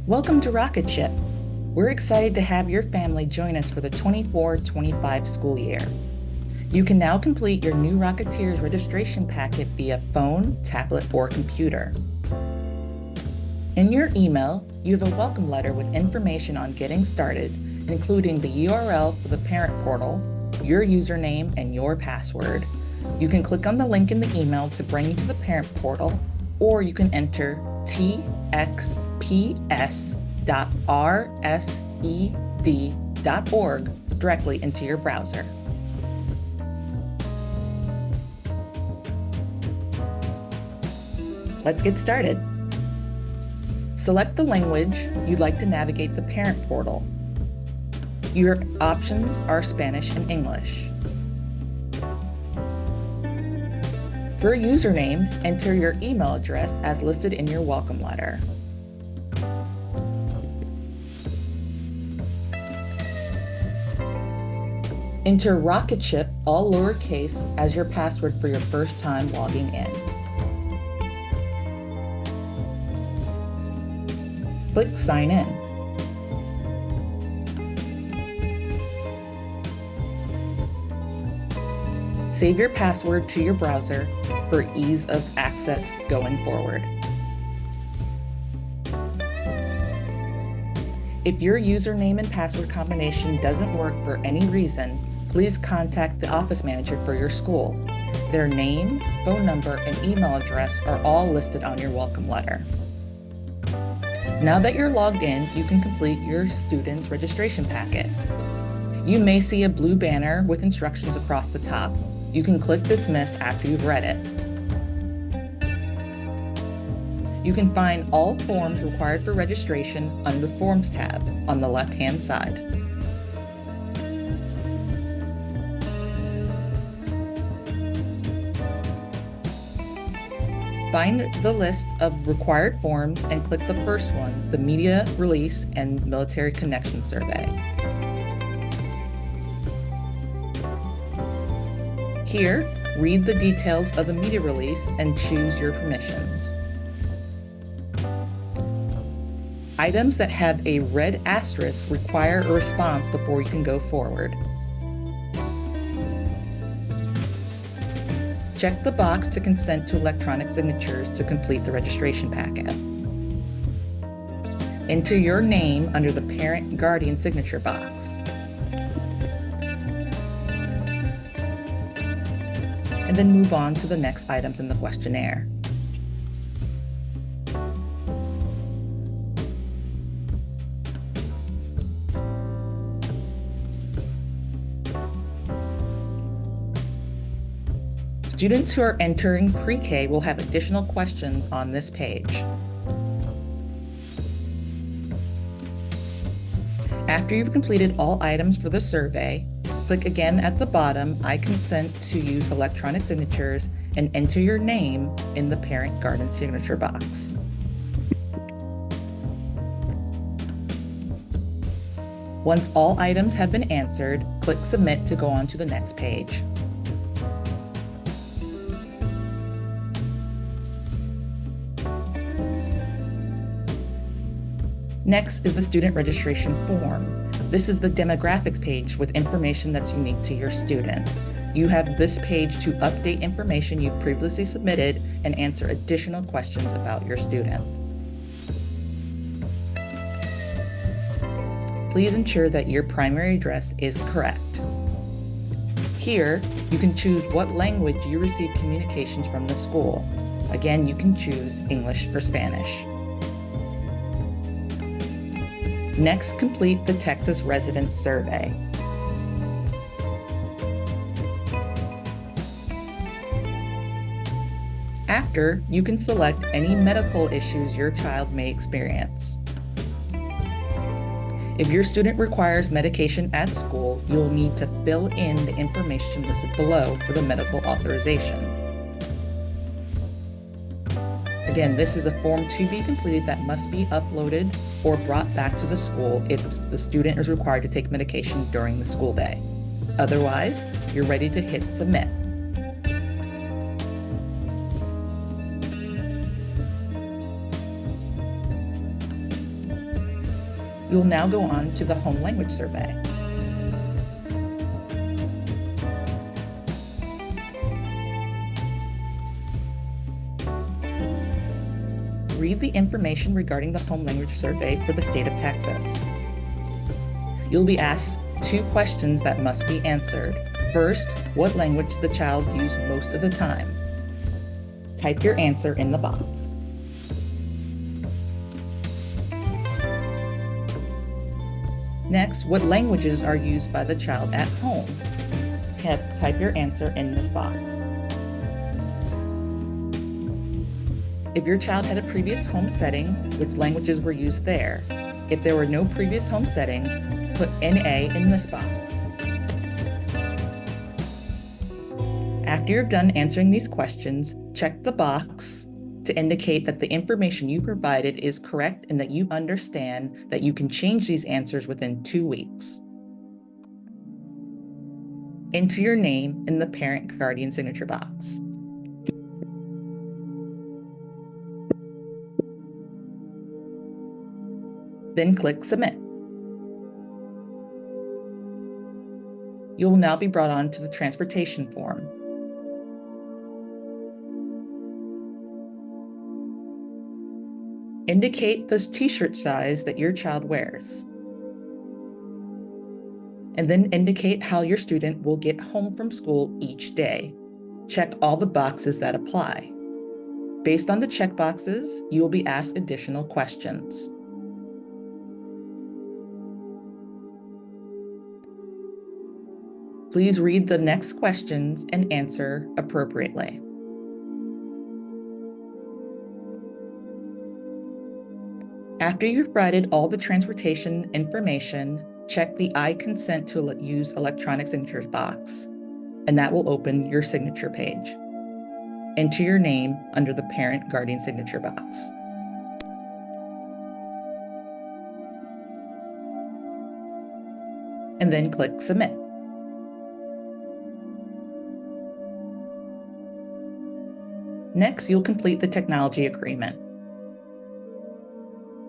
Welcome to Rocketship. We're excited to have your family join us for the 24-25 school year. You can now complete your new Rocketeers registration packet via phone, tablet, or computer. In your email, you have a welcome letter with information on getting started, including the URL for the parent portal, your username, and your password. You can click on the link in the email to bring you to the parent portal, or you can enter txps.rsed.org directly into your browser. Let's get started. Select the language you'd like to navigate the parent portal. Your options are Spanish and English. For a username, enter your email address as listed in your welcome letter. Enter Rocketship, all lowercase, as your password for your first time logging in. Click Sign In. Save your password to your browser for ease of access going forward. If your username and password combination doesn't work for any reason, please contact the office manager for your school. Their name, phone number, and email address are all listed on your welcome letter. Now that you're logged in, you can complete your student's registration packet. You may see a blue banner with instructions across the top. You can click Dismiss after you've read it. You can find all forms required for registration under the Forms tab on the left-hand side. Find the list of required forms and click the first one, the Media Release and Military Connection Survey. Here, read the details of the media release and choose your permissions. Items that have a red asterisk require a response before you can go forward. Check the box to consent to electronic signatures to complete the registration packet. Enter your name under the parent guardian signature box. And then move on to the next items in the questionnaire. Students who are entering pre-K will have additional questions on this page. After you've completed all items for the survey, click again at the bottom, I consent to use electronic signatures, and enter your name in the parent guardian signature box. Once all items have been answered, click Submit to go on to the next page. Next is the student registration form. This is the demographics page with information that's unique to your student. You have this page to update information you've previously submitted and answer additional questions about your student. Please ensure that your primary address is correct. Here, you can choose what language you receive communications from the school. Again, you can choose English or Spanish. Next, complete the Texas Residence Survey. After, you can select any medical issues your child may experience. If your student requires medication at school, you'll need to fill in the information listed below for the medical authorization. Again, this is a form to be completed that must be uploaded or brought back to the school if the student is required to take medication during the school day. Otherwise, you're ready to hit Submit. You'll now go on to the home language survey. Read the information regarding the home language survey for the state of Texas. You'll be asked 2 questions that must be answered. First, what language does the child use most of the time? Type your answer in the box. Next, what languages are used by the child at home? Type your answer in this box. If your child had a previous home setting, which languages were used there? If there were no previous home setting, put NA in this box. After you're done answering these questions, check the box to indicate that the information you provided is correct and that you understand that you can change these answers within 2 weeks. Enter your name in the parent guardian signature box. Then click Submit. You will now be brought on to the transportation form. Indicate the t-shirt size that your child wears. And then indicate how your student will get home from school each day. Check all the boxes that apply. Based on the checkboxes, you will be asked additional questions. Please read the next questions and answer appropriately. After you've provided all the transportation information, check the I consent to use electronic signatures box, and that will open your signature page. Enter your name under the parent guardian signature box. And then click Submit. Next, you'll complete the technology agreement.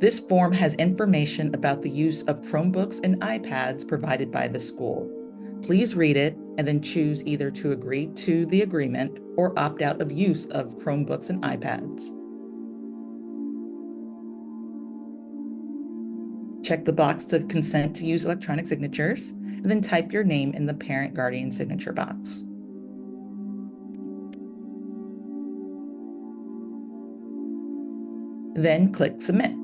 This form has information about the use of Chromebooks and iPads provided by the school. Please read it and then choose either to agree to the agreement or opt out of use of Chromebooks and iPads. Check the box to consent to use electronic signatures, and then type your name in the parent guardian signature box. Then click Submit.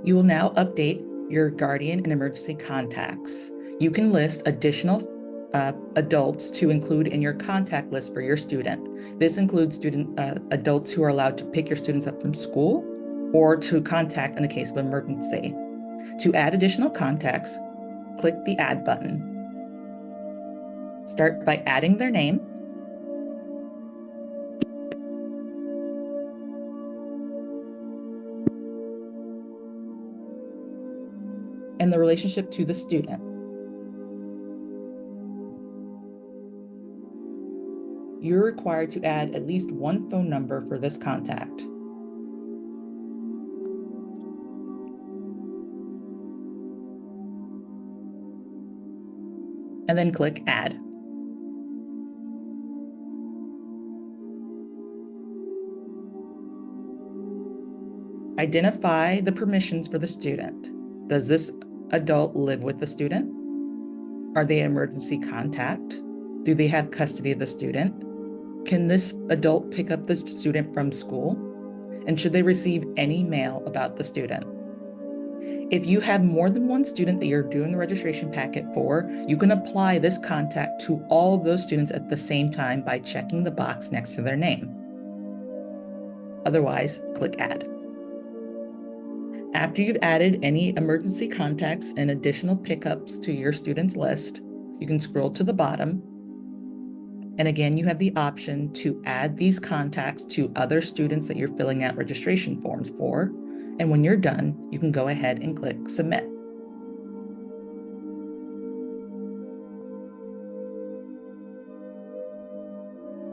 You will now update your guardian and emergency contacts. You can list additional adults to include in your contact list for your student. This includes adults who are allowed to pick your students up from school or to contact in the case of emergency. To add additional contacts, click the Add button. Start by adding their name, and the relationship to the student. You're required to add at least 1 phone number for this contact. And then click Add. Identify the permissions for the student. Does this adult live with the student? Are they an emergency contact? Do they have custody of the student? Can this adult pick up the student from school? And should they receive any mail about the student? If you have more than 1 student that you're doing the registration packet for, you can apply this contact to all of those students at the same time by checking the box next to their name. Otherwise, click Add. After you've added any emergency contacts and additional pickups to your students list, you can scroll to the bottom. And again, you have the option to add these contacts to other students that you're filling out registration forms for. And when you're done, you can go ahead and click Submit.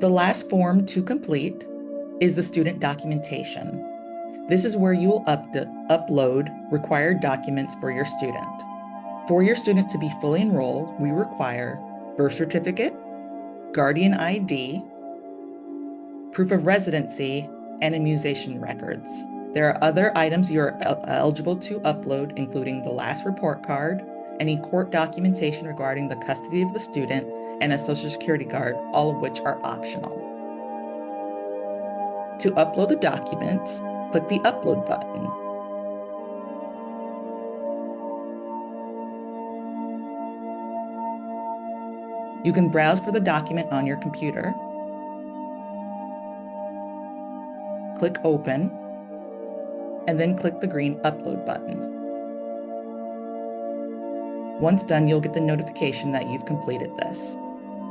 The last form to complete is the student documentation. This is where you will upload required documents for your student. For your student to be fully enrolled, we require birth certificate, guardian ID, proof of residency, and immunization records. There are other items you are eligible to upload, including the last report card, any court documentation regarding the custody of the student, and a Social Security card, all of which are optional. To upload the documents, click the Upload button. You can browse for the document on your computer. Click Open, and then click the green Upload button. Once done, you'll get the notification that you've completed this.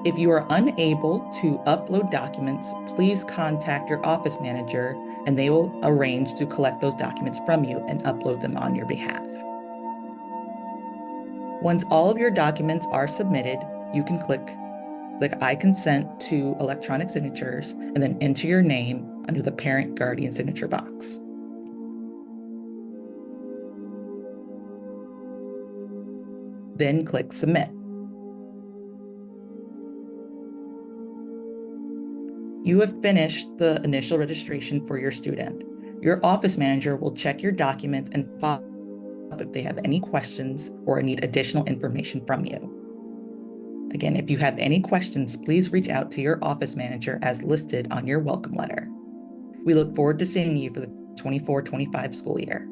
If you are unable to upload documents, please contact your office manager and they will arrange to collect those documents from you and upload them on your behalf. Once all of your documents are submitted, you can click I consent to electronic signatures and then enter your name under the parent guardian signature box. Then click Submit. You have finished the initial registration for your student. Your office manager will check your documents and follow up if they have any questions or need additional information from you. Again, if you have any questions, please reach out to your office manager as listed on your welcome letter. We look forward to seeing you for the 24-25 school year.